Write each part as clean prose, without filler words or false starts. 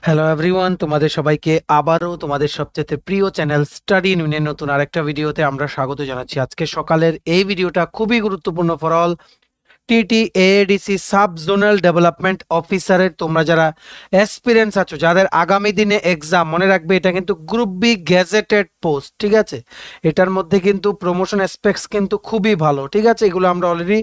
Hello everyone, তোমাদের সবাইকে আবারও তোমাদের সবচেয়ে প্রিয় চ্যানেল স্টাডি ইউনিয়নের নতুন আরেকটা ভিডিওতে আমরা স্বাগত জানাচ্ছি। আজকে সকালের এই ভিডিওটা খুবই গুরুত্বপূর্ণ for all TT AADC sub zonal development অফিসারের তোমরা যারা এক্সপিরিয়েন্স আছো, যাদের আগামী দিনে এক্সাম, মনে রাখবে এটা কিন্তু গ্রুপ বি গ্যাজেটেড পোস্ট, ঠিক আছে। এটার মধ্যে কিন্তু প্রমোশন অ্যাসপেক্টস কিন্তু খুবই ভালো, ঠিক আছে। এগুলো আমরা অলরেডি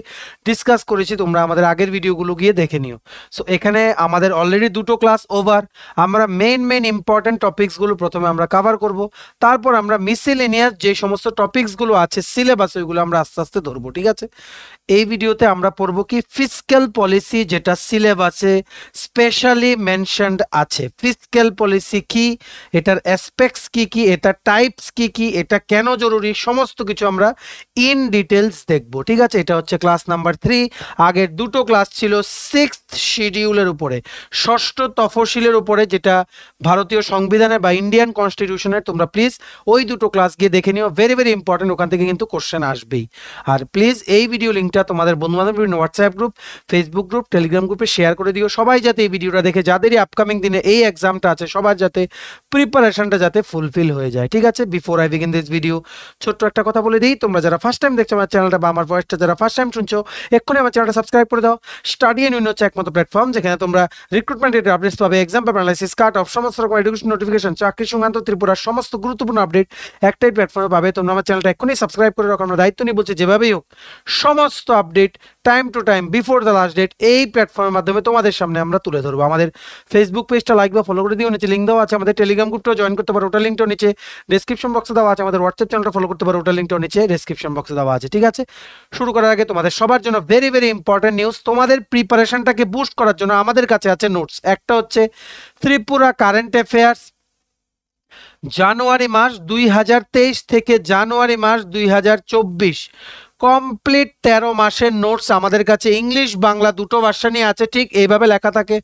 ডিসকাস করেছি, তোমরা আমাদের আগের ভিডিওগুলো গিয়ে দেখে নিও। সো এখানে আমাদের অলরেডি দুটো ক্লাস ওভার। আমরা মেইন ইম্পর্টেন্ট টপিকসগুলো প্রথমে আমরা কভার করব, তারপর আমরা মিসেলেনিয়াস যে সমস্ত টপিকসগুলো আছে সিলেবাস, ওইগুলো আমরা আস্তে আস্তে ধরবো, ঠিক আছে। এই ভিডিওতে আমরা পড়বো কি ফিসক্যাল পলিসি, যেটা সিলেবাসে স্পেশালি মেনশনড আছে। ফিসক্যাল পলিসি কি, এটার অ্যাসপেক্টস কি কি, এটার টাইপস কি কি, এটা কেন জরুরি, সমস্ত কিছু আমরা ইন ডিটেলস দেখব, ঠিক আছে। এটা হচ্ছে ক্লাস নাম্বার 3। আগের দুটো ক্লাস ছিল 6th শিডিউলের উপরে, ষষ্ঠ তফসিলের উপরে, যেটা ভারতীয় সংবিধানের বা ইন্ডিয়ান কনস্টিটিউশনের। তোমরা প্লিজ ওই দুটো ক্লাস গিয়ে দেখে নিও, ভেরি ইম্পর্টেন্ট, ওখান থেকে কিন্তু কোশ্চেন আসবেই। আর প্লিজ এই ভিডিও লিঙ্কটা তোমাদের বন্ধু-বান্ধব বিভিন্ন WhatsApp group, Facebook group, Telegram গ্রুপে শেয়ার করে দিও। সবাই যাতে এই ভিডিওটা দেখে, যাদেরই আপকামিং দিনে এই এক্সামটা আছে, সবার যাতে প্রিপারেশনটা যাতে ফুলফিল হয়ে যায়, ঠিক আছে। Before I begin this video, ছোট্ট একটা কথা বলে দিই, তোমরা যারা ফার্স্ট টাইম দেখছো আমার চ্যানেলটা বা আমার ভয়েসটা যারা ফার্স্ট টাইম শুনছো, এক্ষুনি আমার চ্যানেলটা সাবস্ক্রাইব করে দাও। স্টাডি ইউনিয়ন হচ্ছে একমাত্র প্ল্যাটফর্ম যেখানে তোমরা রিক্রুটমেন্ট রিলেটেড আপডেটস পাবে, exam paper analysis, cut off, সমস্ত রকম এডুকেশন নোটিফিকেশন, চাকরি সংক্রান্ত ত্রিপুরার সমস্ত গুরুত্বপূর্ণ আপডেট একটাই প্ল্যাটফর্মে পাবে। তোমরা আমার চ্যানেলটা এক্ষুনি সাবস্ক্রাইব করে রাখো। আমরা দায়িত্ব নিয়ে বলছি, যেভাবেই হোক সমস্ত update time to time before the last date এই প্ল্যাটফর্মের মাধ্যমে তোমাদের সামনে আমরা তুলে ধরবো। আমাদের ফেসবুক পেজটা লাইক বা ফলো করে দিও, নিচে লিঙ্ক দেওয়া আছে। আমাদের টেলিগ্রাম গ্রুপটাও জয়েন করতে পারো, ওটার লিঙ্কটাও নিচে ডেসক্রিপশন বক্সে দেওয়া আছে। আমাদের হোয়াটসঅ্যাপ চ্যানেলটা ফলো করতে পারো, ওটার লিঙ্কটাও নিচে ডেসক্রিপশন বক্সে দেওয়া আছে, ঠিক আছে। শুরু করার আগে তোমাদের সবার জন্য ভেরি ইম্পর্টেন্ট নিউজ। তোমাদের প্রিপারেশনটাকে বুস্ট করার জন্য আমাদের কাছে আছে নোটস। একটা হচ্ছে ত্রিপুরা কারেন্ট অ্যাফেয়ার্স জানুয়ারি মাস 2023 থেকে জানুয়ারি মাস 2024 কমপ্লিট 13 মাসের নোটস আমাদের কাছে ইংলিশ বাংলা দুটো ভার্সনই আছে। ঠিক এইভাবে লেখা থাকে,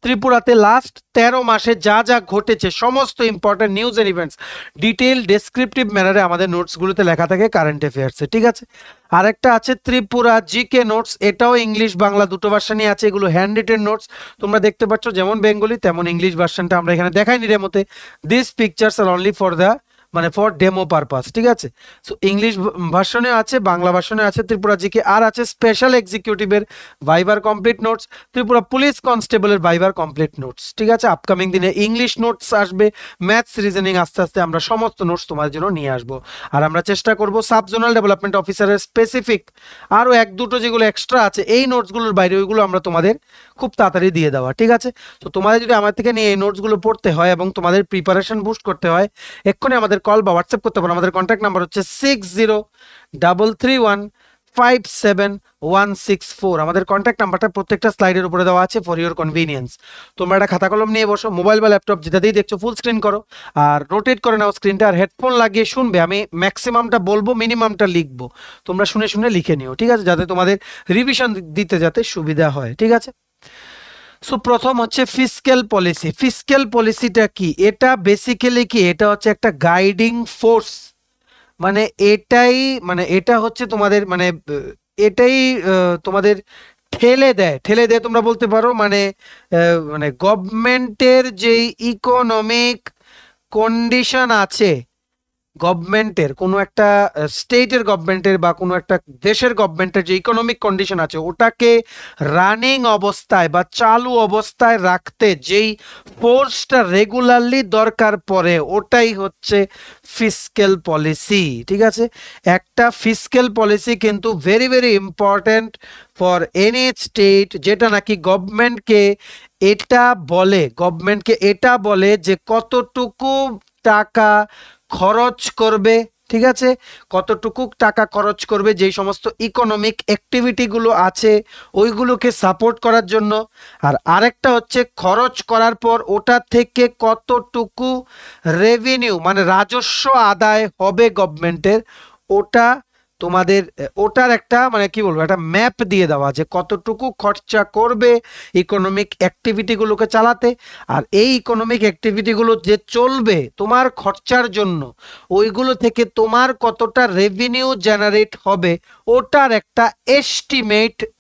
ত্রিপুরাতে লাস্ট 13 মাসে যা যা ঘটেছে সমস্ত important news and events detail descriptive ম্যানারে আমাদের নোটসগুলোতে লেখা থাকে কারেন্ট অ্যাফেয়ার্সে, ঠিক আছে। আরেকটা আছে ত্রিপুরা জিকে নোটস, এটাও ইংলিশ বাংলা দুটো ভার্সনই আছে। এগুলো হ্যান্ড রিটেন নোটস, তোমরা দেখতে পাচ্ছ যেমন বেঙ্গলি তেমন ইংলিশ ভার্সনটা আমরা এখানে দেখাইনি ডেমোতে। This pictures are only for the for demo purpose, ঠিক আছে। সো ইংলিশ ভার্সনে আছে, বাংলা ভার্সনে আছে ত্রিপুরা জিকে, আর আছে স্পেশাল এক্সিকিউটিভের ভাইবার কমপ্লিট নোটস, ত্রিপুরা পুলিশ কনস্টেবলের ভাইবার কমপ্লিট নোটস, ঠিক আছে। আপকামিং দিনে ইংলিশ নোটস আসবে, ম্যাথস রিজনিং আস্তে আস্তে আমরা সমস্ত নোটস তোমাদের জন্য নিয়ে আসবো। আর আমরা চেষ্টা করব সাব জোনাল ডেভেলপমেন্ট অফিসারের স্পেসিফিক আরও এক দুটো যেগুলো এক্সট্রা আছে এই নোটসগুলোর বাইরে, ওইগুলো আমরা তোমাদের খুব তাড়াতাড়ি দিয়ে দেওয়া, ঠিক আছে। তো তোমাদের যদি আমার থেকে নিয়ে এই নোটসগুলো পড়তে হয় এবং তোমাদের প্রিপারেশন বুস্ট করতে হয়, এক্ষুনি আমাদের কল বা হোয়াটসঅ্যাপ করতে পারো। আমাদের কন্ট্যাক্ট নাম্বার হচ্ছে 6033157164। আমাদের কন্ট্যাক্ট নাম্বারটা প্রত্যেকটা স্লাইডের উপরে দেওয়া আছে ফর ইউর কনভিনিয়েন্স। তোমরা একটা খাতা কলম নিয়ে বসো, মোবাইল বা ল্যাপটপ যেটাতেই দেখছো ফুল স্ক্রিন করো আর রোটেট করে নাও স্ক্রিনটা, আর হেডফোন লাগিয়ে শুনবে। আমি ম্যাক্সিমামটা বলবো, মিনিমামটা লিখবো, তোমরা শুনে শুনে লিখে নিও, ঠিক আছে, যাতে তোমাদের রিভিশন দিতে যাতে সুবিধা হয়, ঠিক আছে। সো প্রথম হচ্ছে ফিসক্যাল পলিসি। ফিসক্যাল পলিসিটা কি? এটা বেসিক্যালি কি, এটা হচ্ছে একটা গাইডিং ফোর্স। এটা হচ্ছে তোমাদের এটাই তোমাদের ঠেলে দেয় তোমরা বলতে পারো। গভর্নমেন্টের যেই ইকোনমিক কন্ডিশন আছে, গভর্নমেন্টের কোনো একটা স্টেটের গভর্নমেন্টের বা কোনো একটা দেশের গভর্নমেন্টের যে ইকোনমিক কন্ডিশন আছে, ওটাকে রানিং অবস্থায় বা চালু অবস্থায় রাখতে যেই ফোর্সটা রেগুলারলি দরকার পড়ে, ওটাই হচ্ছে ফিসক্যাল পলিসি, ঠিক আছে। একটা ফিসক্যাল পলিসি কিন্তু very important for any state, যেটা নাকি গভর্নমেন্টকে এটা বলে যে কতটুকু টাকা খরচ করবে, ঠিক আছে, কতটুকু টাকা খরচ করবে যেই সমস্ত ইকোনমিক অ্যাক্টিভিটিগুলো আছে ওইগুলোকে সাপোর্ট করার জন্য। আর আরেকটা হচ্ছে খরচ করার পর ওটা থেকে কতটুকু রেভিনিউ রাজস্ব আদায় হবে গভর্নমেন্টের, ওটা তোমাদের ওটার একটা কি বলবো, একটা ম্যাপ দিয়ে দেওয়া যে কতটুকু খরচা করবে ইকোনমিক অ্যাক্টিভিটিগুলোকে চালাতে। আর এই ইকোনমিক অ্যাক্টিভিটিগুলো যে চলবে তোমার খরচার জন্য, ওইগুলো থেকে তোমার কতটা রেভিনিউ জেনারেট হবে ওটার একটা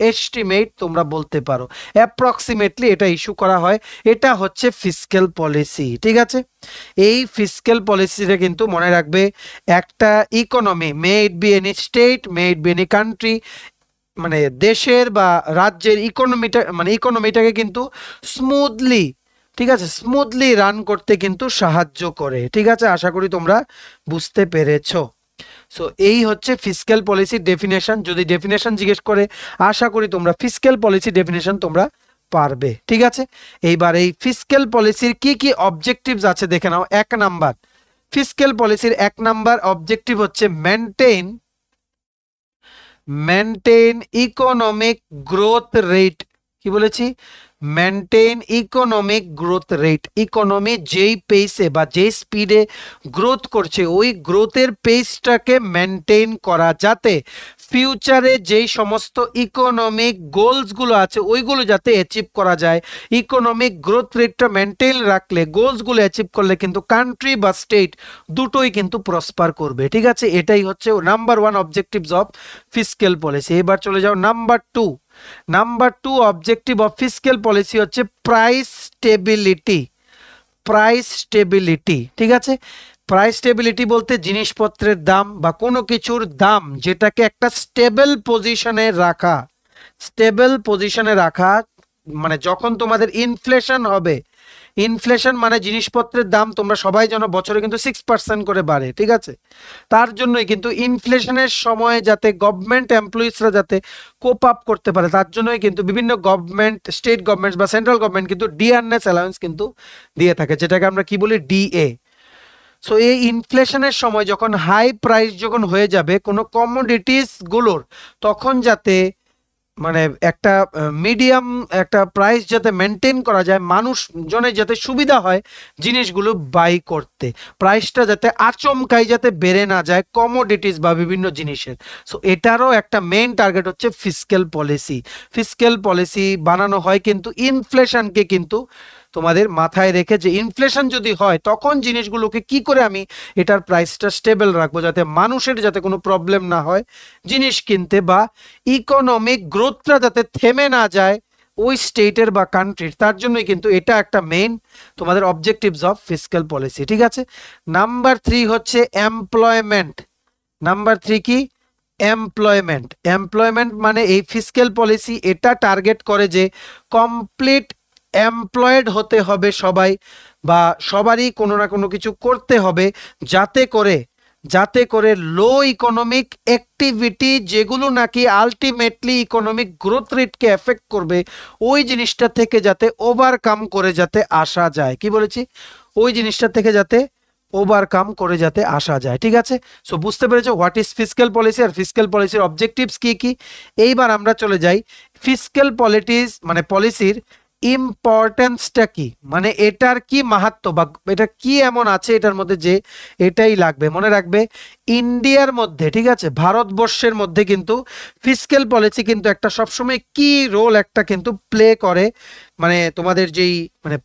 এস্টিমেট তোমরা বলতে পারো, অ্যাপ্রক্সিমেটলি এটা ইস্যু করা হয়। এটা হচ্ছে ফিসক্যাল পলিসি, ঠিক আছে। এই ফিসক্যাল পলিসিটা কিন্তু মনে রাখবে, একটা economy, May it be any state, May it be any country, মানে দেশের বা রাজ্যের ইকোনমিটাকে কিন্তু স্মুথলি, ঠিক আছে, স্মুথলি রান করতে কিন্তু সাহায্য করে, ঠিক আছে। আশা করি তোমরা বুঝতে পেরেছো। সো এই হচ্ছে ফিসক্যাল পলিসির ডেফিনেশন। যদি ডেফিনেশন জিজ্ঞেস করে, আশা করি তোমরা ফিসক্যাল পলিসি ডেফিনেশন তোমরা পারবে, ঠিক আছে। এইবার এই ফিসক্যাল পলিসির কি কি অবজেক্টিভস আছে দেখে নাও। এক নাম্বার, ফিসক্যাল পলিসির 1 নাম্বার অবজেক্টিভ হচ্ছে মেনটেন ইকোনমিক গ্রোথ রেট। কি বলেছি? Maintain economic growth rate. Economy যেই পেসে বা যেই স্পিডে গ্রোথ করছে, ওই গ্রোথের পেসটাকে মেনটেন করা, যাতে ফিউচারে যেই সমস্ত ইকোনমিক গোলসগুলো আছে ওইগুলো যাতে অ্যাচিভ করা যায়। ইকোনমিক গ্রোথ রেটটা মেনটেন রাখলে, গোলসগুলো অ্যাচিভ করলে কিন্তু কান্ট্রি বা স্টেট দুটোই কিন্তু প্রসপার করবে, ঠিক আছে। এটাই হচ্ছে number 1 objectives of fiscal policy. এবার চলে যাও number two objective of fiscal policy হচ্ছে প্রাইস স্টেবিলিটি, ঠিক আছে। প্রাইস স্টেবিলিটি বলতে জিনিসপত্রের দাম বা কোনো কিছুর দাম যেটাকে একটা স্টেবল পজিশনে রাখা, মানে যখন তোমাদের ইনফ্লেশন হবে, ইনফ্লেশন মানে জিনিসপত্রের দাম তোমরা সবাই জানো বছরে কিন্তু 6% করে বাড়ে, ঠিক আছে। তার জন্যই কিন্তু ইনফ্লেশনের সময় যাতে গভর্নমেন্ট এমপ্লয়িজরা যাতে কোপ আপ করতে পারে, তার জন্যই কিন্তু বিভিন্ন গভর্নমেন্ট, স্টেট গভর্নমেন্ট বা সেন্ট্রাল গভর্নমেন্ট কিন্তু ডিআরএস অ্যালাউন্স কিন্তু দিয়ে থাকে, যেটাকে আমরা কি বলি, ডিএ। সো এই ইনফ্লেশনের সময় যখন হাই প্রাইস যখন হয়ে যাবে কোনো কমোডিটিস গুলোর, তখন যাতে মানে একটা মিডিয়াম একটা প্রাইস যাতে মেনটেন করা যায়, মানুষজনের যাতে সুবিধা হয় জিনিসগুলো বাই করতে, প্রাইসটা যাতে আচমকাই যাতে বেড়ে না যায় কমোডিটিস বা বিভিন্ন জিনিসের। সো এটারও একটা মেইন টার্গেট হচ্ছে ফিসক্যাল পলিসি বানানো হয় কিন্তু ইনফ্লেশনকে কিন্তু তোমাদের মাথায় রেখে, যে ইনফ্লেশন যদি হয় তখন জিনিসগুলোকে কি করে আমি এটার প্রাইসটা স্টেবল রাখবো, যাতে মানুষের যাতে কোনো প্রবলেম না হয় জিনিস কিনতে, বা ইকোনমিক গ্রোথটা যাতে থেমে না যায় ওই স্টেটের বা কান্ট্রির। তার জন্যই কিন্তু এটা একটা মেইন তোমাদের অবজেক্টিভস অফ ফিসক্যাল পলিসি, ঠিক আছে। নাম্বার 3 হচ্ছে এমপ্লয়মেন্ট। নাম্বার 3 কি? এমপ্লয়মেন্ট মানে এই ফিসক্যাল পলিসি এটা টার্গেট করে যে কমপ্লিট এমপ্লয়েড হতে হবে সবাই, বা সবারই কোনো না কোনো কিছু করতে হবে, যাতে করে লো ইকোনমিক অ্যাক্টিভিটি যেগুলো নাকি আলটিমেটলি ইকোনমিক গ্রোথ রেটকে এফেক্ট করবে, ওই জিনিসটা থেকে যাতে ওভারকাম করে যাতে আসা যায়। কি বলেছি? ওই জিনিসটা থেকে যাতে ওভারকাম করে যাতে আসা যায়, ঠিক আছে। সো বুঝতে পেরেছো হোয়াট ইজ ফিসক্যাল পলিসি আর ফিসক্যাল পলিসির অবজেক্টিভস কি কি। এইবার আমরা চলে যাই ফিসক্যাল পলিসির ইম্পর্টেন্সটা কি, মানে এটার কি মাহাত্ম্য বা এটা কি এমন আছে এটার মধ্যে যে এটাই লাগবে। মনে রাখবে, ইন্ডিয়ার মধ্যে, ঠিক আছে, ভারতবর্ষের মধ্যে কিন্তু ফিসক্যাল পলিসি কিন্তু একটা সবসময় কি রোল একটা কিন্তু প্লে করে, মানে তোমাদের যেই মানে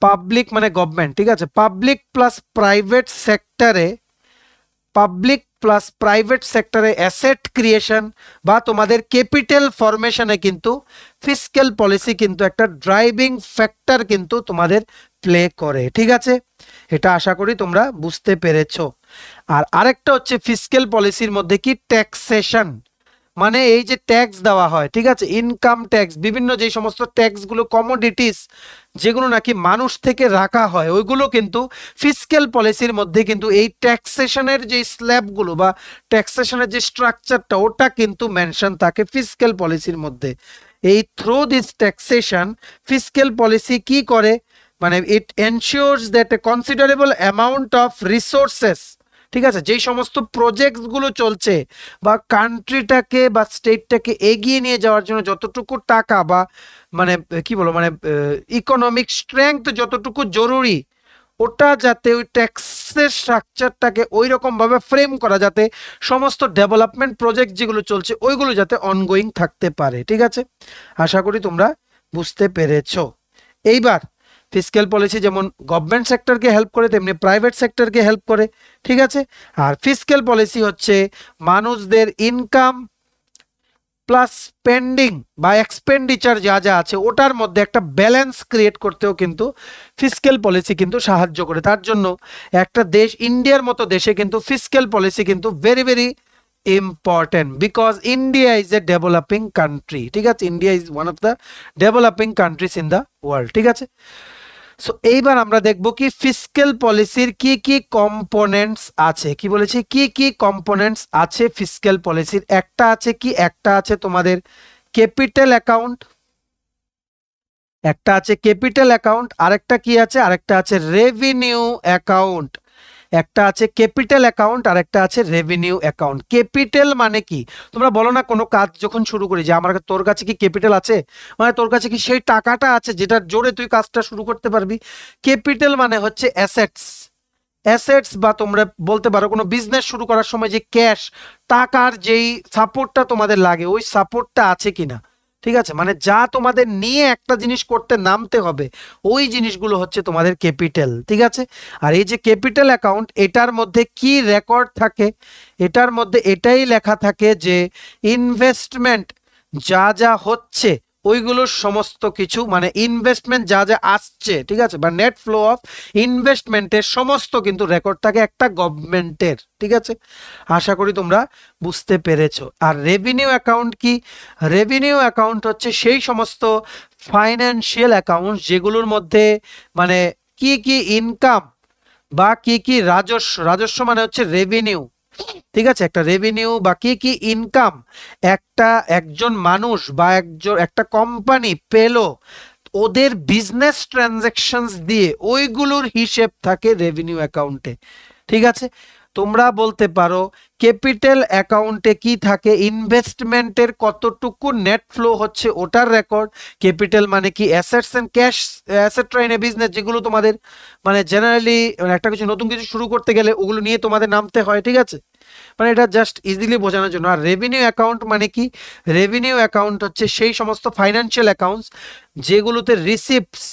পাবলিক মানে গভর্নমেন্ট, ঠিক আছে, পাবলিক প্লাস প্রাইভেট সেক্টরে অ্যাসেট ক্রিয়েশন বা তোমাদের ক্যাপিটাল ফরমেশনে কিন্তু ফিসক্যাল পলিসি কিন্তু একটা ড্রাইভিং ফ্যাক্টর কিন্তু তোমাদের প্লে করে, ঠিক আছে। এটা আশা করি তোমরা বুঝতে পেরেছো। আর আরেকটা হচ্ছে ফিসক্যাল পলিসির মধ্যে কি, ট্যাক্সেশন, মানে এই যে ট্যাক্স দেওয়া হয়, ঠিক আছে, ইনকাম ট্যাক্স, বিভিন্ন যে সমস্ত ট্যাক্সগুলো কমোডিটিস যেগুলো নাকি মানুষ থেকে রাখা হয়, ওইগুলো কিন্তু ফিসক্যাল পলিসির মধ্যে কিন্তু এই ট্যাক্সেশনের যে স্ল্যাবগুলো বা ট্যাক্সেশনের যে স্ট্রাকচারটা ওটা কিন্তু মেনশন থাকে ফিসক্যাল পলিসির মধ্যে। এই through this taxation fiscal policy কি করে, মানে it ensures that a considerable amount of resources, ঠিক আছে, যেই সমস্ত প্রজেক্টসগুলো চলছে বা কান্ট্রিটাকে বা স্টেটটাকে এগিয়ে নিয়ে যাওয়ার জন্য যতটুকু টাকা বা মানে কি বলবো, মানে ইকোনমিক স্ট্রেংথ যতটুকু জরুরি, ওটা যাতে ওই ট্যাক্সের স্ট্রাকচারটাকে ওই রকম ভাবে ফ্রেম করা যাতে সমস্ত ডেভেলপমেন্ট প্রজেক্ট যেগুলো চলছে ওইগুলো যাতে অনগোয়িং থাকতে পারে, ঠিক আছে। আশা করি তোমরা বুঝতে পেরেছো। এইবার ফিসক্যাল পলিসি যেমন গভর্নমেন্ট সেক্টরকে হেল্প করে তেমনি প্রাইভেট সেক্টরকে হেল্প করে, ঠিক আছে। আর ফিসক্যাল পলিসি হচ্ছে মানুষদের ইনকাম প্লাস স্পেন্ডিং বা এক্সপেন্ডিচার যা যা আছে ওটার মধ্যে একটা ব্যালেন্স ক্রিয়েট করতেও কিন্তু ফিসক্যাল পলিসি কিন্তু সাহায্য করে। তার জন্য একটা দেশ, ইন্ডিয়ার মতো দেশে কিন্তু ফিসক্যাল পলিসি কিন্তু very very important, because India is a developing country, ঠিক আছে। India is one of the developing countries in the world, ঠিক আছে। সো এইবার আমরা দেখব কি ফিসক্যাল পলিসির কি কি কম্পোনেন্টস আছে। কি বলেছি, কি কি কম্পোনেন্টস আছে ফিসক্যাল পলিসির। একটা আছে কি, একটা আছে তোমাদের ক্যাপিটাল অ্যাকাউন্ট, একটা আছে ক্যাপিটাল অ্যাকাউন্ট, আরেকটা কি আছে, আরেকটা আছে রেভিনিউ অ্যাকাউন্ট। একটা আছে ক্যাপিটাল অ্যাকাউন্ট আর একটা আছে রেভিনিউ অ্যাকাউন্ট। ক্যাপিটাল মানে কি, তোমরা বলো না কোনো কাজ যখন শুরু করি যে আমার তোর কাছে কি ক্যাপিটাল আছে, মানে তোর কাছে কি সেই টাকাটা আছে যেটার জোরে তুই কাজটা শুরু করতে পারবি। ক্যাপিটাল মানে হচ্ছে অ্যাসেটস, অ্যাসেটস বা তোমরা বলতে পারো কোনো বিজনেস শুরু করার সময় যে ক্যাশ টাকার যেই সাপোর্টটা তোমাদের লাগে ওই সাপোর্টটা আছে কিনা, ঠিক আছে। মানে যা তোমাদের নিয়ে একটা জিনিস করতে নামতে হবে ওই জিনিসগুলো হচ্ছে তোমাদের ক্যাপিটাল, ঠিক আছে। আর এই যে ক্যাপিটাল অ্যাকাউন্ট, এটার মধ্যে কি রেকর্ড থাকে, এটার মধ্যে এটাই লেখা থাকে যে ইনভেস্টমেন্ট যা যা হচ্ছে ওইগুলোর সমস্ত কিছু, মানে ইনভেস্টমেন্ট যা যা আসছে, ঠিক আছে, বা নেট ফ্লো অফ ইনভেস্টমেন্টের সমস্ত কিন্তু রেকর্ড থাকে একটা গভর্নমেন্টের, ঠিক আছে। আশা করি তোমরা বুঝতে পেরেছো। আর রেভিনিউ অ্যাকাউন্ট কি, রেভিনিউ অ্যাকাউন্ট হচ্ছে সেই সমস্ত ফাইন্যান্সিয়াল অ্যাকাউন্ট যেগুলোর মধ্যে মানে কি কি ইনকাম বা কি কি রাজস্ব, রাজস্ব মানে হচ্ছে রেভিনিউ, ঠিক আছে। একটা রেভিনিউ বা কি কি ইনকাম একজন মানুষ বা একটা কোম্পানি পেলো ওদের বিজনেস ট্রানজাকশনস দিয়ে, ওইগুলোর হিসেব থাকে রেভিনিউ অ্যাকাউন্টে, ঠিক আছে। তোমরা বলতে পারো ক্যাপিটাল অ্যাকাউন্টে কি থাকে, ইনভেস্টমেন্টের কতটুকু নেট ফ্লো হচ্ছে ওটার রেকর্ড। ক্যাপিটাল মানে কি অ্যাসেটস এন্ড ক্যাশ, অ্যাসেটরা ইন এ বিজনেস, যেগুলো তোমাদের মানে জেনারেলি একটা কিছু নতুন কিছু শুরু করতে গেলে ওগুলো নিয়ে তোমাদের নামতে হয়, ঠিক আছে। মানে এটা জাস্ট ইজিলি বোঝানোর জন্য। আর রেভিনিউ অ্যাকাউন্ট মানে কি, রেভিনিউ অ্যাকাউন্ট হচ্ছে সেই সমস্ত ফাইন্যান্সিয়াল অ্যাকাউন্টস যেগুলোতে রিসিপ্টস,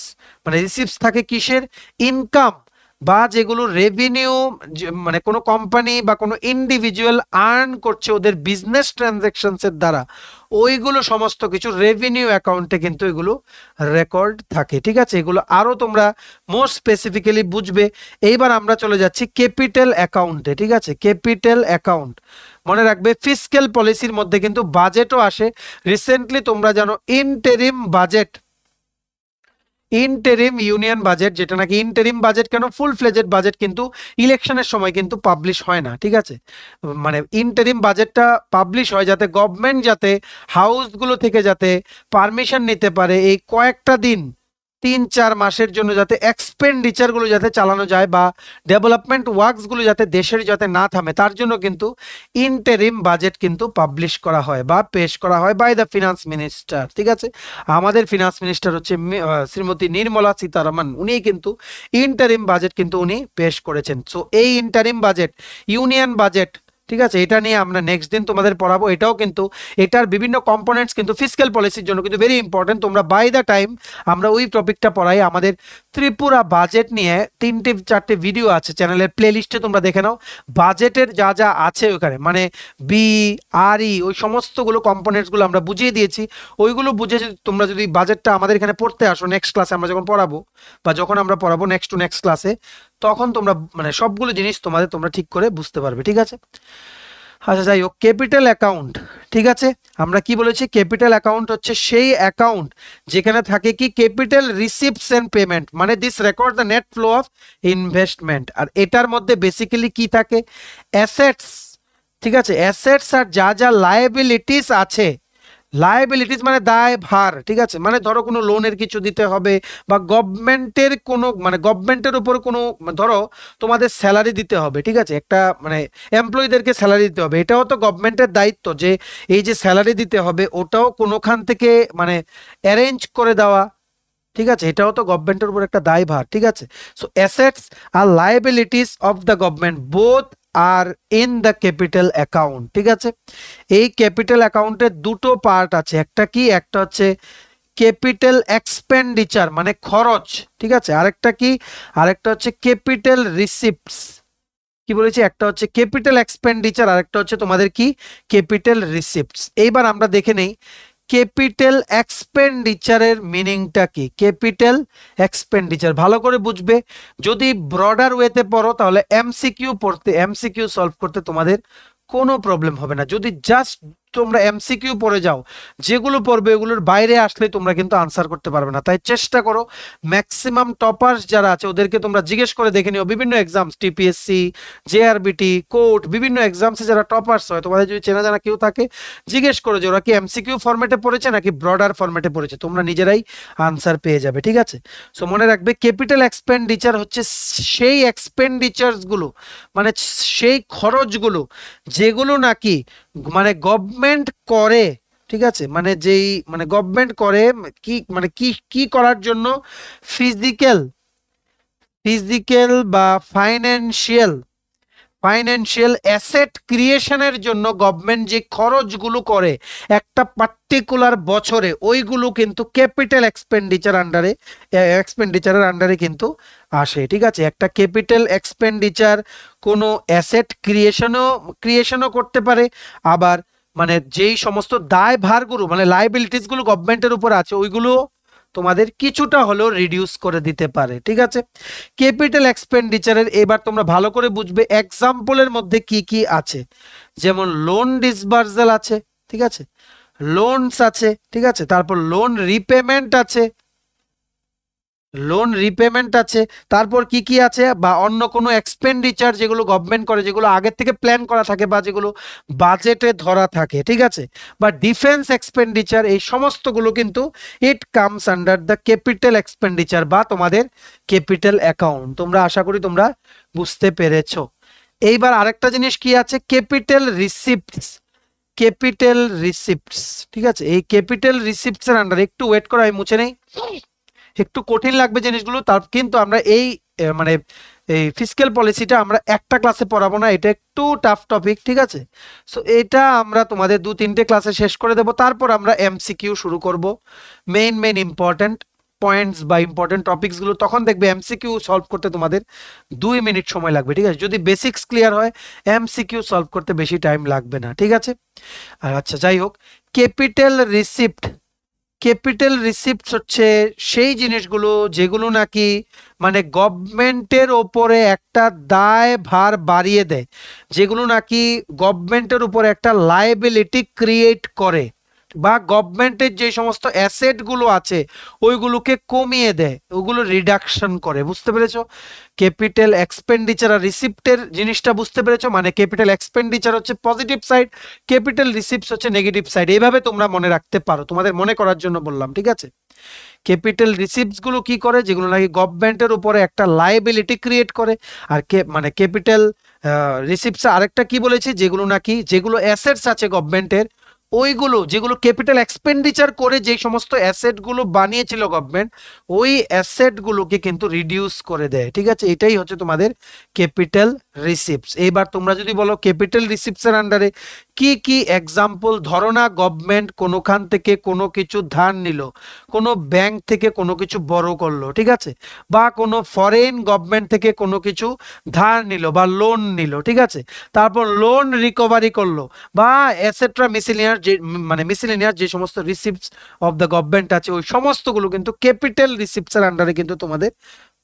মানে রিসিপ্টস থাকে কিসের, ইনকাম বা যেগুলো রেভিনিউ, মানে কোনো কোম্পানি বা কোনো ইন্ডিভিজুয়াল আর্ন করছে ওদের বিজনেস ট্রানজাকশনসের দ্বারা, ওইগুলো সমস্ত কিছু রেভিনিউ অ্যাকাউন্টে কিন্তু এগুলো রেকর্ড থাকে, ঠিক আছে। এগুলো আরো তোমরা মোর স্পেসিফিক্যালি বুঝবে। এইবার আমরা চলে যাচ্ছি ক্যাপিটাল অ্যাকাউন্টে, ঠিক আছে। ক্যাপিটাল অ্যাকাউন্ট মনে রাখবে ফিসক্যাল পলিসির মধ্যে কিন্তু বাজেটও আসে। রিসেন্টলি তোমরা জানো interim budget, interim union budget, যেটা নাকি ইন্টেরিম বাজেট কেন, ফুল ফ্লেজেড বাজেট কিন্তু ইলেকশনের সময় কিন্তু পাবলিশ হয় না, ঠিক আছে। মানে ইন্টেরিম বাজেটটা পাবলিশ হয় যাতে গভর্নমেন্ট যাতে হাউসগুলো থেকে যাতে পারমিশন নিতে পারে এই কয়েকটা দিন 3-4 মাসের জন্য যাতে এক্সপেন্ডিচারগুলো যাতে চালানো যায় বা ডেভেলপমেন্ট ওয়ার্কসগুলো যাতে দেশের যাতে না থামে, তার জন্য কিন্তু ইন্টারিম বাজেট কিন্তু পাবলিশ করা হয় বা পেশ করা হয় বাই দ্য ফিনান্স মিনিস্টার, ঠিক আছে। আমাদের ফিনান্স মিনিস্টার হচ্ছে শ্রীমতী নির্মলা সীতারামন, উনি কিন্তু ইন্টারিম বাজেট কিন্তু উনি পেশ করেছেন। সো এই ইন্টারিম বাজেট, ইউনিয়ন বাজেট, ঠিক আছে, এটা নিয়ে আমরা নেক্সট দিন তোমাদের পড়াবো। এটাও কিন্তু এটার বিভিন্ন কম্পোনেন্টস কিন্তু ফিসক্যাল পলিসির জন্য কিন্তু ভেরি ইম্পর্টেন্ট। তোমরা বাই দ্য টাইম আমরা ওই টপিকটা পড়াই। আমাদের ত্রিপুরা বাজেট নিয়ে 3-4টে ভিডিও আছে চ্যানেলের প্লে লিস্টে, তোমরা দেখে নাও। বাজেটের যা যা আছে ওখানে মানে বি আর ই ওই সমস্তগুলো কম্পোনেন্টসগুলো আমরা বুঝিয়ে দিয়েছি। ওইগুলো বুঝে তোমরা যদি বাজেটটা আমাদের এখানে পড়তে আসো নেক্সট ক্লাসে, আমরা যখন পড়াবো বা যখন আমরা পড়াবো নেক্সট টু নেক্সট ক্লাসে, তখন তোমরা মানে সবগুলো জিনিস তোমরা ঠিক করে বুঝতে পারবে, ঠিক আছে। আচ্ছা যাই হোক, ক্যাপিটাল অ্যাকাউন্ট, ঠিক আছে। আমরা কি বলেছি, ক্যাপিটাল অ্যাকাউন্ট হচ্ছে সেই অ্যাকাউন্ট যেখানে থাকে কি ক্যাপিটাল রিসিপ্টস এন্ড পেমেন্ট, মানে this record the net flow of investment. আর এটার মধ্যে বেসিক্যালি কি থাকে, অ্যাসেটস, ঠিক আছে। অ্যাসেটস আর যা যা লায়াবিলিটিস আছে, লায়াবিলিটিস মানে দায় ভার, ঠিক আছে। মানে ধরো কোনো লোনের কিছু দিতে হবে বা গভর্নমেন্টের কোনো মানে গভর্নমেন্টের উপর কোনো ধরো তোমাদের স্যালারি দিতে হবে, ঠিক আছে। একটা মানে এমপ্লয়ীদেরকে স্যালারি দিতে হবে, এটাও তো গভর্নমেন্টের দায়িত্ব যে এই যে স্যালারি দিতে হবে ওটাও কোনোখান থেকে মানে অ্যারেঞ্জ করে দেওয়া, ঠিক আছে। এটাও তো গভর্নমেন্টের উপর একটা দায়ভার, ঠিক আছে। সো অ্যাসেটস আর liabilities of the government both are in the capital account, ঠিক আছে। এই ক্যাপিটাল অ্যাকাউন্টের দুটো পার্ট আছে, একটা কি, একটা হচ্ছে ক্যাপিটাল এক্সপেন্ডিচার মানে খরচ, ঠিক আছে। আরেকটা কি, আরেকটা হচ্ছে ক্যাপিটাল রিসিপ্টস। কি বলেছি, একটা হচ্ছে ক্যাপিটাল এক্সপেন্ডিচার, আরেকটা হচ্ছে তোমাদের কি ক্যাপিটাল রিসিপ্টস। এইবার আমরা দেখে নেই ক্যাপিটাল এক্সপেন্ডিচারের মিনিংটা কি। ক্যাপিটাল এক্সপেন্ডিচার ভালো করে বুঝবে, যদি ব্রডার ওয়েতে পড়ো তাহলে এমসিকিউ পড়তে, এমসিকিউ সলভ করতে তোমাদের কোনো প্রবলেম হবে না। যদি জাস্ট তোমরা এমসিকিউ পড়ে যাও, যেগুলো পড়বে এগুলোর বাইরে আসলে তোমরা কিন্তু আনসার করতে পারবে না। তাই চেষ্টা করো, ম্যাক্সিমাম টপার্স যারা আছে ওদেরকে তোমরা জিজ্ঞেস করে দেখে নিও, বিভিন্ন এক্সামস টিপিএসসি, জেআরবিটি, কোর্ট, বিভিন্ন এক্সামসে যারা টপার্স হয় তোমাদের যদি চেনা জানা কেউ থাকে জিজ্ঞেস করো যে ওরা কি এমসিকিউ ফরম্যাটে পড়েছে নাকি ব্রডার ফরম্যাটে পড়েছে, তোমরা নিজেরাই আনসার পেয়ে যাবে, ঠিক আছে। সো মনে রাখবে ক্যাপিটাল এক্সপেন্ডিচার হচ্ছে সেই এক্সপেন্ডিচারস গুলো, মানে সেই খরচগুলো যেগুলো নাকি মানে গভর্নমেন্ট করে, ঠিক আছে, মানে যেই মানে গভর্নমেন্ট করে কি, মানে কি কি করার জন্য, ফিজিক্যাল ফিজিক্যাল বা ফাইন্যান্সিয়াল ফাইন্যান্সিয়াল অ্যাসেট ক্রিয়েশনের জন্য গভর্নমেন্ট যে খরচগুলো করে একটা পার্টিকুলার বছরে, ওইগুলো কিন্তু ক্যাপিটাল এক্সপেন্ডিচারের আন্ডারে কিন্তু আসে, ঠিক আছে। একটা ক্যাপিটাল এক্সপেন্ডিচার কোনো অ্যাসেট ক্রিয়েশনও করতে পারে, আবার মানে যেই সমস্ত দায়ভারগুলো মানে লাইবিলিটিস গুলো গভর্নমেন্টের উপর আছে ওইগুলো তোমাদের কিছুটা হলেও রিডিউস করে দিতে পারে, ঠিক আছে। ক্যাপিটাল এক্সপেন্ডিচারের এবার তোমরা ভালো করে বুঝবে এক্সাম্পলের মধ্যে কি কি আছে, যেমন লোন ডিসবার্সাল আছে, ঠিক আছে, লোনস আছে, ঠিক আছে, তারপর লোন রিপেমেন্ট আছে, তারপর কি কি আছে, বা অন্য কোনো এক্সপেন্ডিচার যেগুলো গভর্নমেন্ট করে, যেগুলো আগের থেকে প্ল্যান করা থাকে বা যেগুলো বাজেটে ধরা থাকে, ঠিক আছে, বা ডিফেন্স এক্সপেন্ডিচার, এই সমস্তগুলো কিন্তু it comes under the capital expenditure বা তোমাদের ক্যাপিটাল অ্যাকাউন্ট। তোমরা আশা করি তোমরা বুঝতে পেরেছো। এইবার আরেকটা জিনিস কি আছে, ক্যাপিটাল রিসিপ্টস, ঠিক আছে। এই ক্যাপিটাল রিসিপ্টস এর আন্ডারে একটু ওয়েট করো, আমি মুছে নেই, একটু কঠিন লাগবে জিনিসগুলো, তার কিন্তু আমরা এই মানে এই ফিসক্যাল পলিসিটা আমরা একটা ক্লাসে পড়াবো না, এটা একটু টাফ টপিক, ঠিক আছে। সো এটা আমরা তোমাদের 2-3টে ক্লাসে শেষ করে দেব, তারপর আমরা এমসিকিউ শুরু করব, মেইন ইম্পর্টেন্ট পয়েন্টস বা ইম্পর্টেন্ট টপিকস গুলো, তখন দেখবে এমসিকিউ সলভ করতে তোমাদের 2 মিনিট সময় লাগবে, ঠিক আছে। যদি বেসিক্স ক্লিয়ার হয় এমসিকিউ সলভ করতে বেশি টাইম লাগবে না, ঠিক আছে। আচ্ছা যাই হোক, ক্যাপিটাল রিসিপ্টস হচ্ছে সেই জিনিসগুলো যেগুলো নাকি মানে গভর্নমেন্টের ওপরে একটা দায় ভার বাড়িয়ে দেয়, যেগুলো নাকি গভর্নমেন্টের উপরে একটা লায়াবিলিটি ক্রিয়েট করে, বা গভর্নমেন্টের যে সমস্ত অ্যাসেট গুলো আছে ওইগুলোকে কমিয়ে দেয়, ওগুলো রিডাকশন করে। বুঝতে পেরেছো? ক্যাপিটাল এক্সপেন্ডিচার আর রিসিপ্টের জিনিসটা বুঝতে পেরেছো? মানে ক্যাপিটাল এক্সপেন্ডিচার হচ্ছে পজিটিভ সাইড, ক্যাপিটাল রিসিপ্টস হচ্ছে নেগেটিভ সাইড। এইভাবে তোমরা মনে রাখতে পারো, তোমাদের মনে করার জন্য বললাম, ঠিক আছে। ক্যাপিটাল রিসিপ্টস গুলো কি করে, যেগুলো নাকি গভর্নমেন্টের উপরে একটা লায়াবিলিটি ক্রিয়েট করে, আর মানে ক্যাপিটাল রিসিপ্টস আরেকটা কি বলেছি, যেগুলো নাকি যেগুলো অ্যাসেটস আছে গভর্নমেন্টের, ওইগুলো যেগুলো ক্যাপিটাল এক্সপেন্ডিচার করে যে সমস্ত অ্যাসেট গুলো বানিয়েছিল গভর্নমেন্ট, ওই অ্যাসেট গুলোকে কিন্তু রিডিউস করে দেয়, ঠিক আছে। এটাই হচ্ছে তোমাদের ক্যাপিটাল রিসিপ্টস। এইবার তোমরা যদি বলো ক্যাপিটাল রিসিপ্টস এর আন্ডারে কি কি এক্সাম্পল, ধরো না গভর্নমেন্ট কোনোখান থেকে কোনো কিছু ধার নিল, কোনো ব্যাংক থেকে কোনো কিছু বড় করলো, ঠিক আছে, বা কোনো ফরেন গভর্নমেন্ট থেকে কোনো কিছু ধার নিল বা লোন নিল, ঠিক আছে, তারপর লোন রিকভারি করলো, বা এটসেট্রা মিসেলিনিয়াস যে মানে মিসেলিনিয়াস যে সমস্ত রিসিপ্টস অফ দ্য গভর্নমেন্ট আছে, ওই সমস্তগুলো কিন্তু ক্যাপিটাল রিসিপ্টস এর আন্ডারে কিন্তু তোমাদের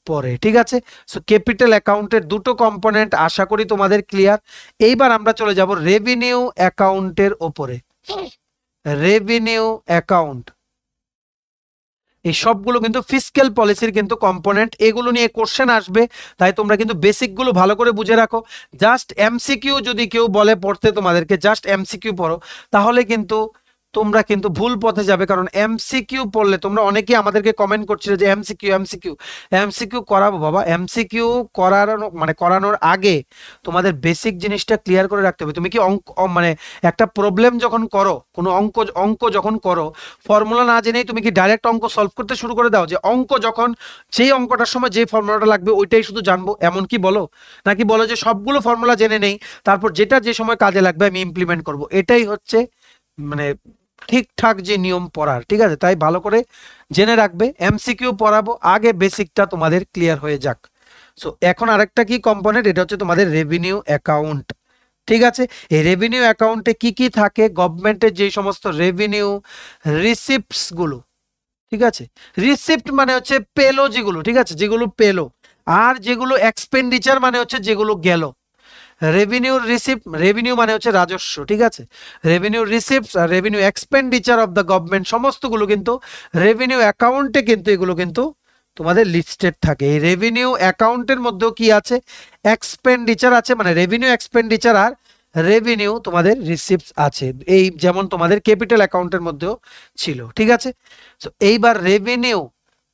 পরে, ঠিক আছে। সো ক্যাপিটাল অ্যাকাউন্টের দুটো কম্পোনেন্ট আশা করি তোমাদের ক্লিয়ার। এইবার আমরা চলে যাব রেভিনিউ অ্যাকাউন্টের উপরে। রেভিনিউ অ্যাকাউন্ট এই সবগুলো কিন্তু ফিসক্যাল পলিসির কিন্তু কম্পোনেন্ট, এগুলো নিয়ে কোশ্চেন আসবে, তাই তোমরা কিন্তু বেসিক গুলো ভালো করে বুঝে রাখো। জাস্ট এমসিকিউ যদি কেউ বলে পড়তে তোমাদেরকে, জাস্ট এমসিকিউ পড়ো, তাহলে কিন্তু তোমরা কিন্তু ভুল পথে যাবে। কারণ এমসিকিউ পড়লে তোমরা অনেকেই আমাদেরকে কমেন্ট করছিলে যে এমসিকিউ করাবো বাবা, এমসিকিউ করানোর আগে তোমাদের বেসিক জিনিসটা ক্লিয়ার করে রাখতে হবে। তুমি কি মানে একটা প্রবলেম যখন করো, কোনো অঙ্ক যখন করো, ফর্মুলা না জেনেই তুমি কি ডাইরেক্ট অঙ্ক সলভ করতে শুরু করে দাও, যে অঙ্ক যখন যেই অঙ্কটার সময় যে ফর্মুলাটা লাগবে ওইটাই শুধু জানবো, এমন কি বলো? নাকি বলো যে সবগুলো ফর্মুলা জেনে নেই, তারপর যেটা যে সময় কাজে লাগবে আমি ইমপ্লিমেন্ট করব? এটাই হচ্ছে মানে ঠিকঠাক যে নিয়ম পড়ার, ঠিক আছে, তাই ভালো করে জেনে রাখবে। এমসিকিউ পড়াবো, আগে বেসিকটা তোমাদের ক্লিয়ার হয়ে যাক। সো এখন আরেকটা কি কম্পোনেন্ট, এটা হচ্ছে তোমাদের রেভিনিউ অ্যাকাউন্ট। ঠিক আছে, এই রেভিনিউ অ্যাকাউন্টে কি কি থাকে, গভর্নমেন্টের যে সমস্ত রেভিনিউ রিসিপ্টস গুলো, ঠিক আছে, রিসিপ্ট মানে হচ্ছে পেলো যেগুলো, ঠিক আছে, যেগুলো পেলো, আর যেগুলো এক্সপেন্ডিচার মানে হচ্ছে যেগুলো গেল। রেভিনিউ রিসিপ্ট, রেভিনিউ মানে হচ্ছে রাজস্ব, ঠিক আছে, রেভিনিউ রিসিপ্ট আর revenue expenditure of the government সমস্তগুলো কিন্তু রেভিনিউ অ্যাকাউন্টে কিন্তু এগুলো কিন্তু তোমাদের লিস্টেড থাকে। এই রেভিনিউ অ্যাকাউন্টের মধ্যেও কি আছে, এক্সপেন্ডিচার আছে, মানে রেভিনিউ এক্সপেন্ডিচার আর রেভিনিউ তোমাদের রিসিপ্টস আছে, এই যেমন তোমাদের ক্যাপিটাল অ্যাকাউন্টের মধ্যেও ছিল, ঠিক আছে। তো এইবার রেভিনিউ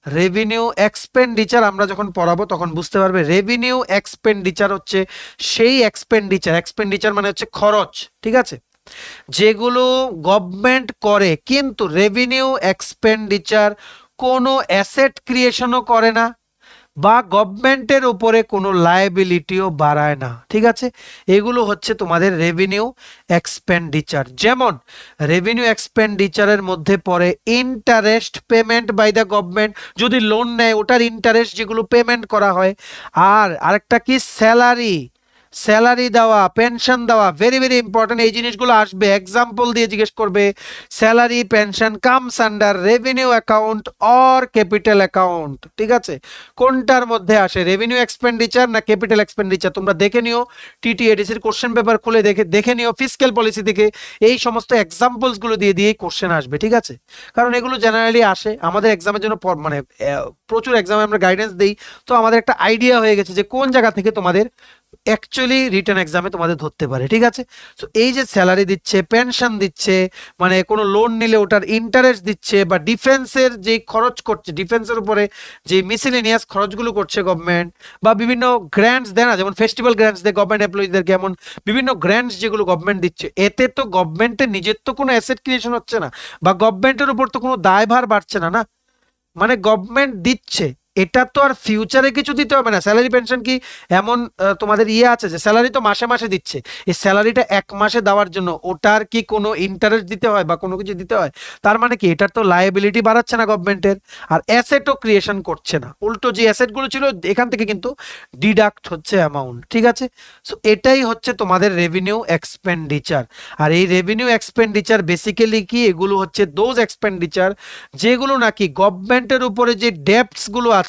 রেভিনিউ এক্সপেন্ডিচার আমরা যখন পড়াবো তখন বুঝতে পারবে রেভিনিউ এক্সপেন্ডিচার হচ্ছে সেই এক্সপেন্ডিচার, এক্সপেন্ডিচার মানে হচ্ছে খরচ, ঠিক আছে, যেগুলো গভর্নমেন্ট করে কিন্তু রেভিনিউ এক্সপেন্ডিচার কোনো অ্যাসেট ক্রিয়েশনও করে না বা গভর্নমেন্টের উপরে কোনো লায়াবিলিটিও বাড়ায় না, ঠিক আছে, এগুলো হচ্ছে তোমাদের রেভিনিউ এক্সপেন্ডিচার। যেমন রেভিনিউ এক্সপেন্ডিচারের মধ্যে পড়ে interest payment by the government, যদি লোন নেয় ওটার ইন্টারেস্ট যেগুলো পেমেন্ট করা হয়, আর আরেকটা কি স্যালারি, স্যালারি দেওয়া, পেনশন দেওয়া, ভেরি ভেরি ইম্পর্টেন্ট, এই জিনিসগুলো আসবে এক্সাম্পল দিয়ে জিজ্ঞেস করবে। Salary pension comes under revenue account or capital account, ঠিক আছে, কোনটার মধ্যে আসে, রেভিনিউ এক্সপেন্ডিচার না ক্যাপিটাল এক্সপেন্ডিচার, তোমরা দেখে নিও টিটিএডিসির কোশ্চেন পেপার খুলে দেখে নিও ফিসক্যাল পলিসি থেকে, এই সমস্ত এক্সাম্পলস গুলো দিয়ে দিয়ে কোশ্চেন আসবে, ঠিক আছে, কারণ এগুলো জেনারেলি আসে আমাদের এক্সামের জন্য, মানে প্রচুর এক্সামে আমরা গাইডেন্স দিই, তো আমাদের একটা আইডিয়া হয়ে গেছে যে কোন জায়গা থেকে তোমাদের অ্যাকচুয়ালি রিটার্ন এক্সামে তোমাদের ধরতে পারে, ঠিক আছে। তো এই যে স্যালারি দিচ্ছে, পেনশন দিচ্ছে, মানে কোনো লোন নিলে ওটার ইন্টারেস্ট দিচ্ছে, বা ডিফেন্সের যে খরচ করছে, ডিফেন্সের উপরে যে মিসেলেনিয়াস খরচগুলো করছে গভর্নমেন্ট, বা বিভিন্ন গ্র্যান্টস দেয় না, যেমন ফেস্টিভ্যাল গ্র্যান্টস দেয় গভর্নমেন্ট এমপ্লয়িজদেরকে, এমন বিভিন্ন গ্র্যান্টস যেগুলো গভর্নমেন্ট দিচ্ছে, এতে তো গভর্নমেন্টের নিজের তো কোনো অ্যাসেট ক্রিয়েশন হচ্ছে না, বা গভর্নমেন্টের উপর তো কোনো দায়ভার বাড়ছে না, না, মানে গভর্নমেন্ট দিচ্ছে, এটা তো আর ফিউচারে কিছু দিতে হবে না। স্যালারি পেনশন কি এমন তোমাদের ইয়ে আছে যে স্যালারি তো মাসে মাসে দিচ্ছে, এই স্যালারিটা এক মাসে দেওয়ার জন্য ওটার কি কোনো ইন্টারেস্ট দিতে হয় বা কোনো কিছু দিতে হয়? তার মানে কি এটার তো লায়াবিলিটি বাড়াচ্ছে না গভর্নমেন্টের, আর অ্যাসেটও ক্রিয়েশন করছে না, উল্টো যে অ্যাসেটগুলো ছিল এখান থেকে কিন্তু ডিডাক্ট হচ্ছে অ্যামাউন্ট, ঠিক আছে। সো এটাই হচ্ছে তোমাদের রেভিনিউ এক্সপেন্ডিচার। আর এই রেভিনিউ এক্সপেন্ডিচার বেসিক্যালি কি, এগুলো হচ্ছে দোজ এক্সপেন্ডিচার যেগুলো নাকি গভর্নমেন্টের উপরে যে ডেপ্টস গুলো আছে,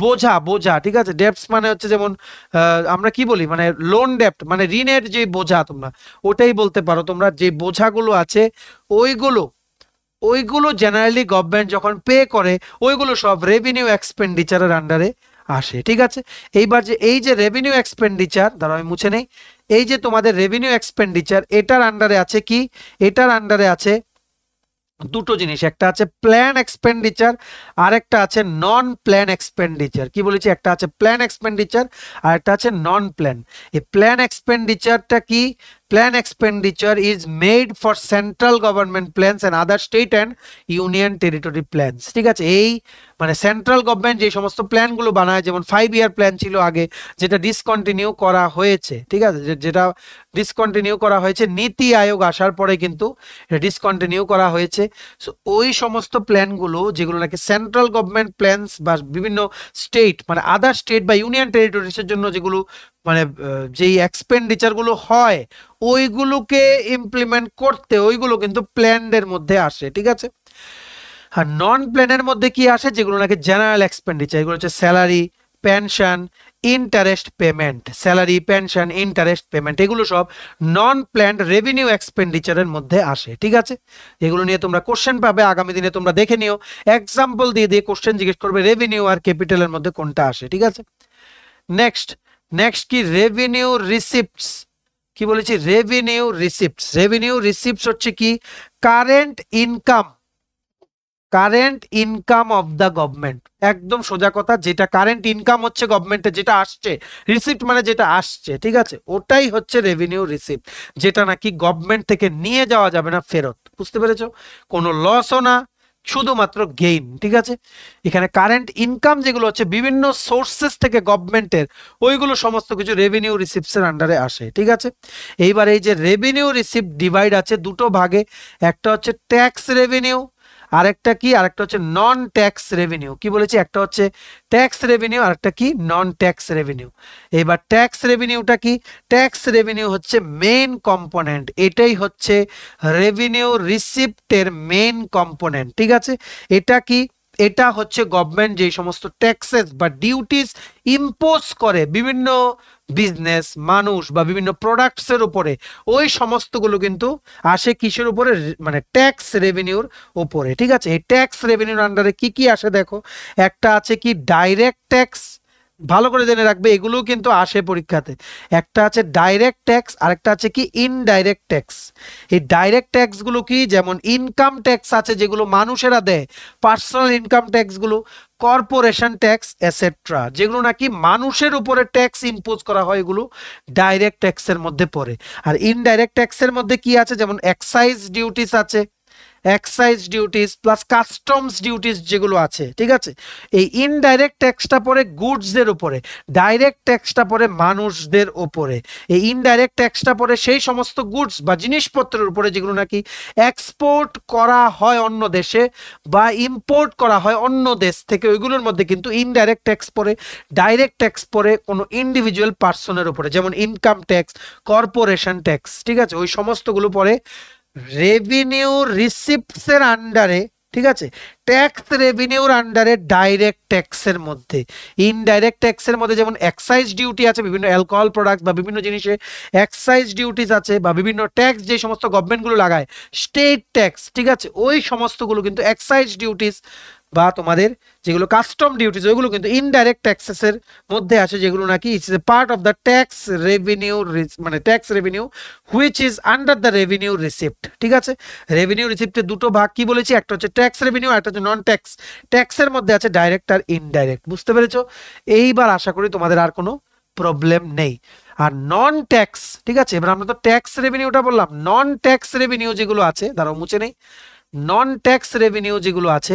বোঝা বোঝা, ঠিক আছে, ডেপ্টস মানে হচ্ছে যেমন আমরা কি বলি, মানে লোন ডেপ্ট মানে ঋণের যে বোঝা, তোমরা ওটাই বলতে পারো, তোমরা যে বোঝাগুলো আছে ওইগুলো ওইগুলো জেনারেলি গভর্নমেন্ট যখন পে করে ওইগুলো সব রেভিনিউ এক্সপেন্ডিচারের আন্ডারে আসে, ঠিক আছে। এইবার যে এই যে রেভিনিউ এক্সপেন্ডিচার, ধরো আমি মুছে নেই, এই যে তোমাদের রেভিনিউ এক্সপেন্ডিচার, এটার আন্ডারে আছে কি, এটার আন্ডারে আছে দুটো জিনিস, একটা আছে প্ল্যান এক্সপেন্ডিচার আর একটা আছে নন প্ল্যান এক্সপেন্ডিচার। কি বলেছি, একটা আছে প্ল্যান এক্সপেন্ডিচার আর একটা আছে নন প্ল্যান। এই প্ল্যান এক্সপেন্ডিচারটা কি, plan expenditure is made for central government plans and other state and union territory plans, ঠিক আছে। এই মানে সেন্ট্রাল গভর্নমেন্ট যে সমস্ত প্ল্যানগুলো বানায়, যেমন 5 ইয়ার প্ল্যান ছিল আগে, যেটা ডিসকন্টিনিউ করা হয়েছে, ঠিক আছে, যেটা ডিসকন্টিনিউ করা হয়েছে নীতি আয়োগ আসার পরে কিন্তু এটা ডিসকন্টিনিউ করা হয়েছে। সো ওই সমস্ত প্ল্যানগুলো যেগুলো নাকি সেন্ট্রাল গভর্নমেন্ট প্ল্যানস বা বিভিন্ন স্টেট মানে আদার স্টেট বা ইউনিয়ন টেরিটরিজের জন্য যেগুলো মানে যেই এক্সপেন্ডিচার গুলো হয় ওইগুলোকে ইমপ্লিমেন্ট করতে, ওইগুলো কিন্তু প্ল্যানের মধ্যে আসে, ঠিক আছে। আর নন প্ল্যানের মধ্যে কি আসে, যেগুলো নাকি জেনারেল এক্সপেন্ডিচার, এগুলো হচ্ছে salary, pension, interest payment, salary, pension, interest payment, এগুলো সব নন প্ল্যান্ড রেভিনিউ এক্সপেন্ডিচারের মধ্যে আসে, ঠিক আছে। এগুলো নিয়ে তোমরা কোশ্চেন পাবে আগামী দিনে, তোমরা দেখে নিও, এক্সাম্পল দিয়ে দিয়ে কোশ্চেন জিজ্ঞেস করবে রেভিনিউ আর ক্যাপিটালের মধ্যে কোনটা আসে, ঠিক আছে। নেক্সট নেক্সট কি, রেভিনিউ রিসিপ্টস। কি বলেছি, রেভিনিউ রিসিপ্টস। রেভিনিউ রিসিপ্টস হচ্ছে কি, current income, current income of the government, একদম সোজা কথা, যেটা কারেন্ট ইনকাম হচ্ছে গভর্নমেন্টের, যেটা আসছে, রিসিপ্ট মানে যেটা আসছে, ঠিক আছে, ওটাই হচ্ছে রেভিনিউ রিসিপ্ট, যেটা নাকি গভর্নমেন্ট থেকে নিয়ে যাওয়া যাবে না ফেরত, বুঝতে পেরেছো, কোনো লসও না, শুধুমাত্র গেইন, ঠিক আছে। এখানে কারেন্ট ইনকাম যেগুলো হচ্ছে বিভিন্ন সোর্সেস থেকে গভর্নমেন্টের, ওইগুলো সমস্ত কিছু রেভিনিউ রিসিপ্টসের আন্ডারে আসে, ঠিক আছে। এইবার এই যে রেভিনিউ রিসিপ্ট ডিভাইড আছে দুটো ভাগে, একটা হচ্ছে ট্যাক্স রেভিনিউ, আরেকটা কি, আরেকটা হচ্ছে নন ট্যাক্স রেভিনিউ। কি বলেছি, একটা হচ্ছে ট্যাক্স রেভিনিউ, আরেকটা কি নন ট্যাক্স রেভিনিউ। এবার ট্যাক্স রেভিনিউটা কি, ট্যাক্স রেভিনিউ হচ্ছে মেইন কম্পোনেন্ট, এটাই হচ্ছে রেভিনিউ রিসিপ্টের মেইন কম্পোনেন্ট, ঠিক আছে। এটা কি, এটা হচ্ছে গভর্নমেন্ট যে সমস্ত ট্যাক্সেস বা ডিউটিস ইম্পোজ করে বিভিন্ন বিজনেস, মানুষ বা বিভিন্ন প্রোডাক্টসের উপরে, ওই সমস্তগুলো কিন্তু আসে কিসের উপরে, মানে ট্যাক্স রেভিনিউর উপরে, ঠিক আছে। এই ট্যাক্স রেভিনিউর আন্ডারে কি কি আসে দেখো, একটা আছে কি ডাইরেক্ট ট্যাক্স, ভালো করে জেনে রাখবে, এগুলোও কিন্তু আসে পরীক্ষাতে। একটা আছে ডাইরেক্ট ট্যাক্স, আরেকটা আছে কি ইনডাইরেক্ট ট্যাক্স। এই ডাইরেক্ট ট্যাক্সগুলো কি, যেমন ইনকাম ট্যাক্স আছে যেগুলো মানুষেরা দেয়, পার্সোনাল ইনকাম ট্যাক্সগুলো, কর্পোরেশন ট্যাক্স এটসেট্রা, যেগুলো নাকি মানুষের উপরে ট্যাক্স ইম্পোজ করা হয়, এগুলো ডাইরেক্ট ট্যাক্সের মধ্যে পড়ে। আর ইনডাইরেক্ট ট্যাক্সের মধ্যে কি আছে, যেমন এক্সাইজ ডিউটিস আছে, excise duties plus customs duties যেগুলো আছে, ঠিক আছে। এই ইনডাইরেক্ট ট্যাক্সটা পড়ে গুডসদের উপরে, ডাইরেক্ট ট্যাক্সটা পড়ে মানুষদের উপরে। এই ইনডাইরেক্ট ট্যাক্সটা পড়ে সেই সমস্ত গুডস বা জিনিসপত্রের উপরে যেগুলো নাকি এক্সপোর্ট করা হয় অন্য দেশে বা ইম্পোর্ট করা হয় অন্য দেশ থেকে, ওইগুলোর মধ্যে কিন্তু ইনডাইরেক্ট ট্যাক্স পড়ে। ডাইরেক্ট ট্যাক্স পড়ে কোনো ইন্ডিভিজুয়াল পার্সনের উপরে, যেমন ইনকাম ট্যাক্স, কর্পোরেশন ট্যাক্স, ঠিক আছে। ওই সমস্তগুলো পড়ে রেভিনিউ রিসিপ্টসের আন্ডারে, ঠিক আছে। ট্যাক্স রেভিনিউর আন্ডারে ডাইরেক্ট ট্যাক্সের মধ্যে, ইনডাইরেক্ট ট্যাক্সের মধ্যে যেমন এক্সাইজ ডিউটি আছে বিভিন্ন অ্যালকোহল প্রোডাক্ট বা বিভিন্ন জিনিসে এক্সাইজ ডিউটিস আছে, বা বিভিন্ন ট্যাক্স যে সমস্ত গভর্নমেন্টগুলো লাগায়, স্টেট ট্যাক্স, ঠিক আছে, ওই সমস্তগুলো কিন্তু এক্সাইজ ডিউটিস বা তোমাদের যেগুলো কাস্টম ডিউটিস, ওইগুলো কিন্তু ইনডাইরেক্ট ট্যাক্সেসের মধ্যে আসে, যেগুলো নাকি it's a part of the tax revenue, মানে tax revenue which is under the revenue receipt, ঠিক আছে। রেভিনিউ রিসিপ্টের দুটো ভাগ কি বলেছি, একটা হচ্ছে ট্যাক্স রেভিনিউ, একটা হচ্ছে নন ট্যাক্স। ট্যাক্সের মধ্যে আছে ডাইরেক্ট আর ইনডাইরেক্ট, বুঝতে পেরেছো। এইবার আশা করি তোমাদের আর কোনো প্রবলেম নেই। আর নন ট্যাক্স, ঠিক আছে, এবার আমরা তো ট্যাক্স রেভিনিউটা বললাম, নন ট্যাক্স রেভিনিউ যেগুলো আছে, দাঁড়াও মুছে নেই, নন ট্যাক্স রেভিনিউ যেগুলো আছে,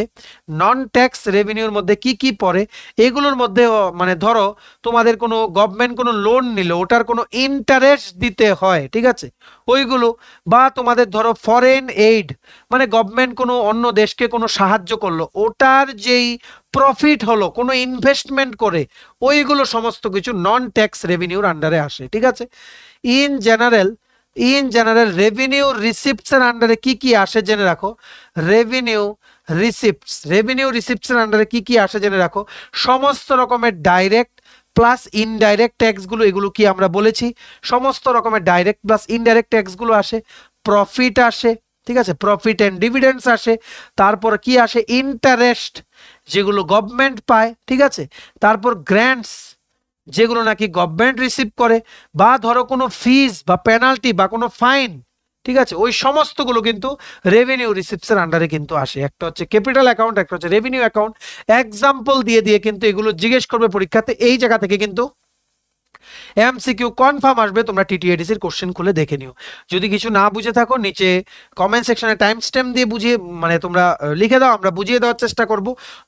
নন ট্যাক্স রেভিনিউর মধ্যে কি কি পড়ে, এগুলোর মধ্যে মানে ধরো তোমাদের কোনো গভর্নমেন্ট কোনো লোন নিল, ওটার কোনো ইন্টারেস্ট দিতে হয়, ঠিক আছে, ওইগুলো, বা তোমাদের ধরো ফরেন এইড, মানে গভর্নমেন্ট কোনো অন্য দেশকে কোনো সাহায্য করলো, ওটার যেই প্রফিট হলো কোনো ইনভেস্টমেন্ট করে, ওইগুলো সমস্ত কিছু নন ট্যাক্স রেভিনিউর আন্ডারে আসে, ঠিক আছে। ইন জেনারেল রেভিনিউ রিসিপ্টসের আন্ডারে কি কি আসে জেনে রাখো, রেভিনিউ রিসিপ্টসের আন্ডারে কি কি আসে জেনে রাখো, সমস্ত রকমের ডাইরেক্ট প্লাস ইনডাইরেক্ট ট্যাক্সগুলো, এগুলো কি আমরা বলেছি, সমস্ত রকমের ডাইরেক্ট প্লাস ইনডাইরেক্ট ট্যাক্সগুলো আসে, প্রফিট আসে, ঠিক আছে, প্রফিট এন্ড ডিভিডেন্ডস আসে, তারপর কি আসে, ইন্টারেস্ট যেগুলো গভর্নমেন্ট পায়, ঠিক আছে, তারপর গ্র্যান্টস যেগুলো নাকি গভর্নমেন্ট রিসিভ করে, বা ধরো কোনো ফিজ বা পেনাল্টি বা কোনো ফাইন, ঠিক আছে, ওই সমস্তগুলো কিন্তু রেভিনিউ রিসিপ্টসের আন্ডারে কিন্তু আসে। একটা হচ্ছে ক্যাপিটাল অ্যাকাউন্ট, একটা হচ্ছে রেভিনিউ অ্যাকাউন্ট, এক্সাম্পল দিয়ে দিয়ে কিন্তু এগুলো জিজ্ঞেস করবে পরীক্ষাতে, এই জায়গা থেকে কিন্তু এমসিকিউ কনফার্ম আসবে, তোমরা টিটিএডিসির কোশ্চেন খুলে দেখে নিও। যদি কিছু না বুঝে থাকো নিচে কমেন্ট সেকশনে টাইম স্ট্যাম্প দিয়ে বুঝিয়ে, মানে তোমরা লিখে দাও, আমরা বুঝিয়ে দেওয়ার চেষ্টা করব।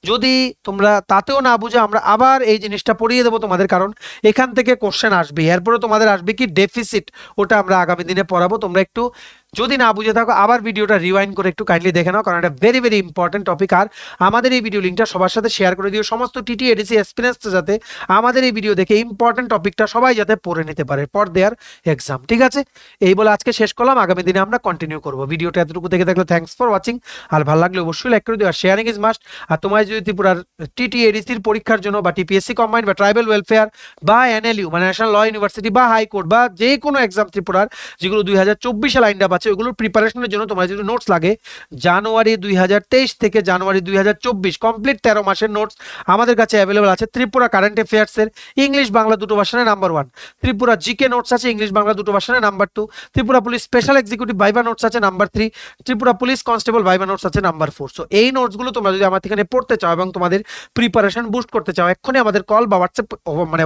যদি তোমরা তাতেও না বুঝে, আমরা আবার এই জিনিসটা পড়িয়ে দেবো তোমাদের, কারণ এখান থেকে কোশ্চেন আসবে। এরপরে তোমাদের আসবে কি ডেফিসিট, ওটা আমরা আগামী দিনে পড়াবো। তোমরা একটু যদি না বুঝে থাকো আবার ভিডিওটা রিওয়াইন্ড করে একটু কাইন্ডলি দেখে নাও, কারণ এটা ভেরি ভেরি ইম্পর্টেন্ট টপিক। আর আমাদের এই ভিডিও লিঙ্কটা সবার সাথে শেয়ার করে দিও, সমস্ত টিটিএডিসি এক্সপিরিয়েন্স যাতে আমাদের এই ভিডিও দেখে ইম্পর্টেন্ট টপিকটা সবাই যাতে পড়ে নিতে পারে ফর দেয়ার এক্সাম, ঠিক আছে। এই বলে আজকে শেষ করলাম, আগামী দিনে আমরা কন্টিনিউ করব। ভিডিওটা এতটুকু দেখে থাকলে থ্যাঙ্কস ফর ওয়াচিং, আর ভালো লাগলে অবশ্যই লাইক করে দিও, আর শেয়ারিং ইজ মাস্ট। আর তোমার যদি ত্রিপুরার টিটিএডিসির পরীক্ষার জন্য বা টিপিএসসি কম্বাইন্ড বা ট্রাইবাল ওয়েলফেয়ার বা এনএলইউ মানে ন্যাশনাল ল ইউনিভার্সিটি বা হাইকোর্ট বা যে কোনো এক্সাম ত্রিপুরার যেগুলো 2024 লাইন আপ আছে, ওগুলোর প্রিপারেশনের জন্য তোমার যদি নোটস লাগে, জানুয়ারি 2023 থেকে জানুয়ারি 2024 কমপ্লিট 13 মাসের নোটস আমাদের কাছে অ্যাভেলেবল আছে। ত্রিপুরা কারেন্ট অ্যাফেয়ার্সের ইংলিশ বাংলা দুটো ভার্সনে নাম্বার 1, ত্রিপুরা জিকে নোটস আছে ইংলিশ বাংলা দুটো ভার্সনে number 2, Tripura police special executive viva notes আছে number 3, Tripura police constable viva notes আছে নাম্বার 4। সো এই নোটসগুলো তোমরা যদি আমার এখানে পড়তে চাও এবং তোমাদের প্রিপারেশন বুস্ট করতে চাও, এক্ষুনি আমাদের কল বা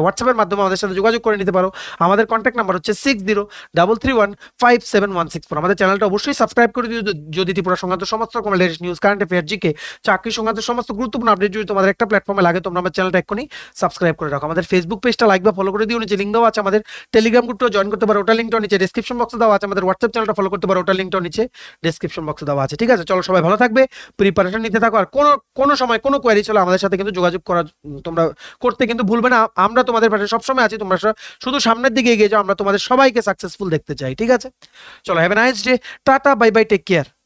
হোয়াটসঅ্যাপের মাধ্যমে আমাদের সাথে যোগাযোগ করে নিতে পারো। আমাদের কন্ট্যাক্ট নাম্বার হচ্ছে 6033157164। আমাদের চ্যানেলটা অবশ্যই সাবস্ক্রাইব করে দিও যদি ত্রিপুরা সংক্রান্ত সমস্ত রকম latest news, current affair, GK, চাকরি সংক্রান্ত সমস্ত গুরুত্বপূর্ণ আপডেট যদি তোমাদের একটা প্ল্যাটফর্মে লাগে, তোমরা আমার চ্যানেলটা এক্ষুনি সাবস্ক্রাইব করে রাখো। আমাদের ফেসবুক পেজটা লাইক বা ফলো করে দিও, নিচে লিঙ্ক দেওয়া আছে। আমাদের টেলিগ্রাম গ্রুপটা জয়েন করতে পারো, ওটা লিঙ্কটা নিচে ডেসক্রিপশন বক্সে দেওয়া আছে। আমাদের হোয়াটসঅ্যাপ চ্যানেলটা ফলো করতে পারো, ওটা লিঙ্কটা নিচে ডেসক্রিপশন বক্সে দেওয়া আছে। ঠিক আছে, চলো সবাই ভালো থাকবে, প্রিপারেশন নিতে থাকো। আর কোনো সময় কোনো কোয়ারি হলে আমাদের সাথে কিন্তু যোগাযোগ করা তোমরা করতে কিন্তু ভুলবে না। আমরা তোমাদের পাশে সবসময় আছি, তোমরা শুধু সামনের দিকে এগিয়ে যাও, আমরা তোমাদের সবাইকে সাকসেসফুল দেখতে চাই। ঠিক আছে, চলো, হ্যাভ এ নাইস ডে, টাটা, বাই বাই, টেক কেয়ার।